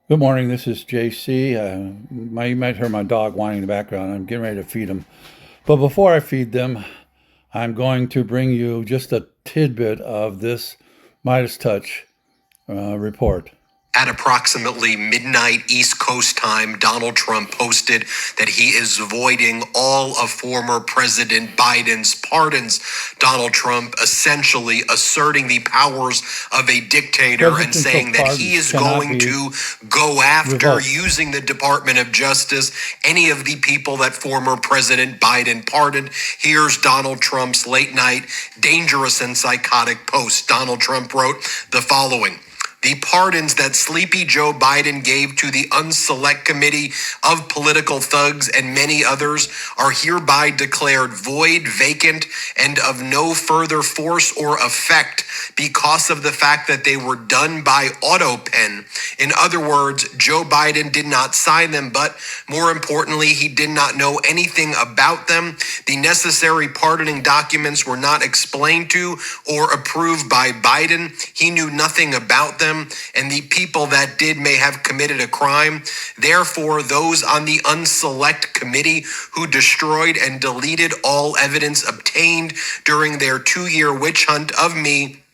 Good morning. This is JC. You might hear my dog whining in the background. I'm getting ready to feed them. But before I feed them, I'm going to bring you just a tidbit of this Midas Touch report. At approximately midnight East Coast time, Donald Trump posted that he is voiding all of former President Biden's pardons. Donald Trump essentially asserting the powers of a dictator and saying that he is going to go after, using the Department of Justice, any of the people that former President Biden pardoned. Here's Donald Trump's late night dangerous and psychotic post. Donald Trump wrote the following: "The pardons that Sleepy Joe Biden gave to the Unselect Committee of political thugs and many others are hereby declared void, vacant, and of no further force or effect because of the fact that they were done by auto pen." In other words, Joe Biden did not sign them, but more importantly, he did not know anything about them. The necessary pardoning documents were not explained to or approved by Biden. He knew nothing about them, and the people that did may have committed a crime. Therefore, those on the Unselect Committee who destroyed and deleted all evidence obtained during their 2-year witch hunt of me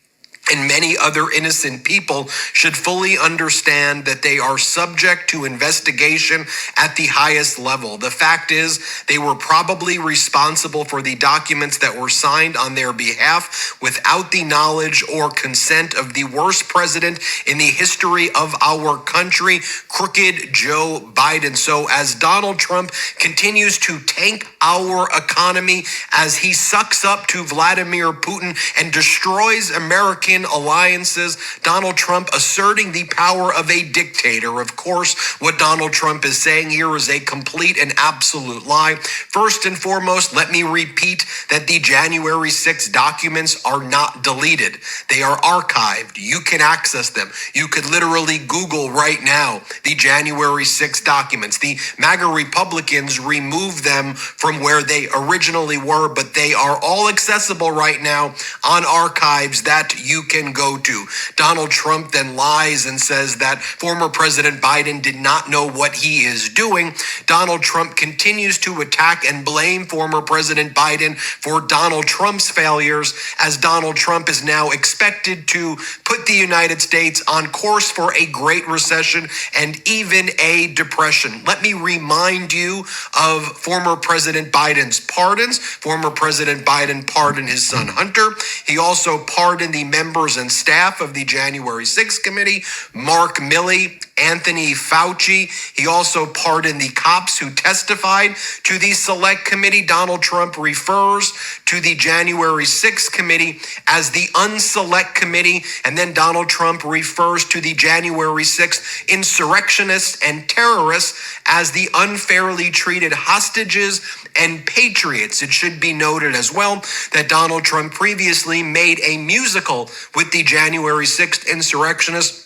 and many other innocent people should fully understand that they are subject to investigation at the highest level. The fact is, they were probably responsible for the documents that were signed on their behalf without the knowledge or consent of the worst president in the history of our country, crooked Joe Biden. So as Donald Trump continues to tank our economy, as he sucks up to Vladimir Putin and destroys American alliances, Donald Trump asserting the power of a dictator. Of course, what Donald Trump is saying here is a complete and absolute lie. First and foremost, let me repeat that the January 6th documents are not deleted. They are archived. You can access them. You could literally Google right now the January 6th documents. The MAGA Republicans removed them from where they originally were, but they are all accessible right now on archives that you can go to. Donald Trump then lies and says that former President Biden did not know what he is doing. Donald Trump continues to attack and blame former President Biden for Donald Trump's failures, as Donald Trump is now expected to put the United States on course for a great recession and even a depression. Let me remind you of former President Biden's pardons. Former President Biden pardoned his son Hunter. He also pardoned the members and staff of the January 6th committee, Mark Milley, Anthony Fauci. He also pardoned the cops who testified to the select committee. Donald Trump refers to the January 6th committee as the unselect committee, and then Donald Trump refers to the January 6th insurrectionists and terrorists as the unfairly treated hostages and patriots. It should be noted as well that Donald Trump previously made a musical with the January 6th insurrectionists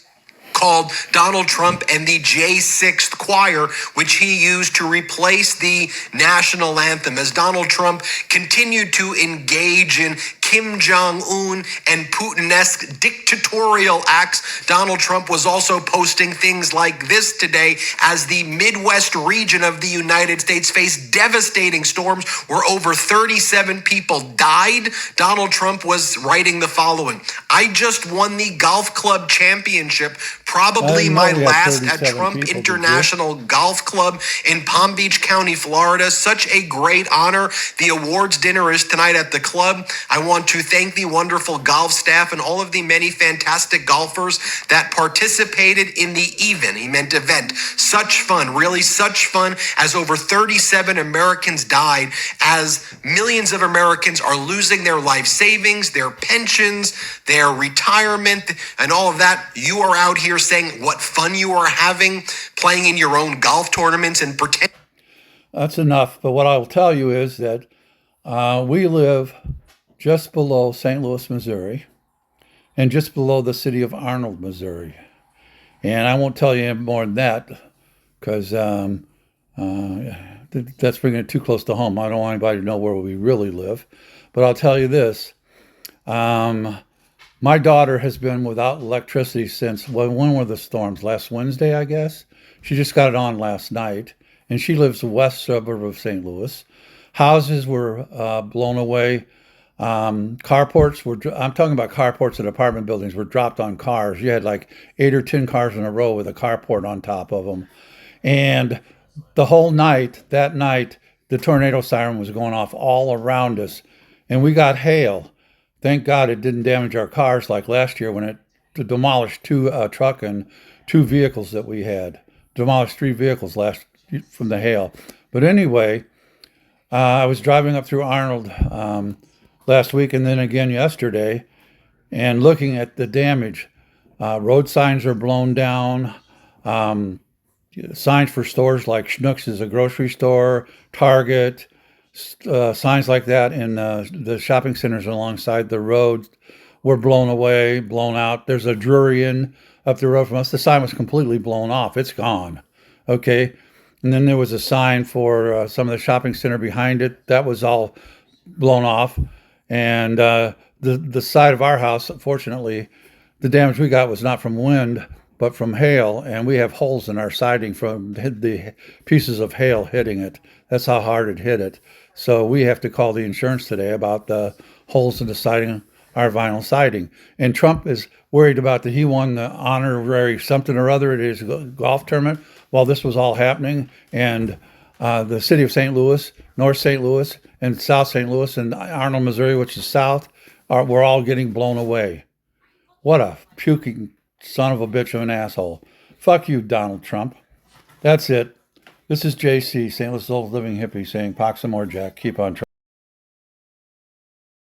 called Donald Trump and the J6th Choir, which he used to replace the national anthem. As Donald Trump continued to engage in Kim Jong-un and Putin-esque dictatorial acts, Donald Trump was also posting things like this today as the Midwest region of the United States faced devastating storms where over 37 people died. Donald Trump was writing the following: "I just won the golf club championship, probably my last at Trump International Golf Club in Palm Beach County, Florida. Such a great honor. The awards dinner is tonight at the club. I want to thank the wonderful golf staff and all of the many fantastic golfers that participated in the event. Such fun, really such fun, as over 37 Americans died, as millions of Americans are losing their life savings, their pensions, their retirement, and all of that. You are out here saying what fun you are having, playing in your own golf tournaments and pretend." That's enough. But what I will tell you is that we live just below St. Louis, Missouri, and just below the city of Arnold, Missouri. And I won't tell you any more than that because that's bringing it too close to home. I don't want anybody to know where we really live. But I'll tell you this. My daughter has been without electricity since when were the storms? Last Wednesday, I guess. She just got it on last night, and she lives west suburb of St. Louis. Houses were blown away. Carports were, I'm talking about carports at apartment buildings, were dropped on cars. You had like 8 or 10 cars in a row with a carport on top of them. And the whole night, that night, the tornado siren was going off all around us. And we got hail. Thank God it didn't damage our cars like last year when it demolished two truck and two vehicles that we had. Demolished three vehicles last from the hail. But anyway, I was driving up through Arnold last week and then again yesterday, and looking at the damage. Road signs are blown down. Signs for stores like Schnucks is a grocery store, Target, signs like that in the shopping centers alongside the road were blown away, blown out. There's a Drury Inn up the road from us. The sign was completely blown off. It's gone. Okay. And then there was a sign for some of the shopping center behind it. That was all blown off. And the side of our house, fortunately, the damage we got was not from wind, but from hail. And we have holes in our siding from the pieces of hail hitting it. That's how hard it hit it. So we have to call the insurance today about the holes in the siding, our vinyl siding. And Trump is worried about that he won the honorary something or other at his golf tournament while this was all happening. And the city of St. Louis, North St. Louis, and South St. Louis, and Arnold, Missouri, which is south, we're all getting blown away. What a puking son of a bitch of an asshole. Fuck you, Donald Trump. That's it. This is JC, St. Louis Old Living Hippie, saying, "Pox some more, Jack. Keep on trying."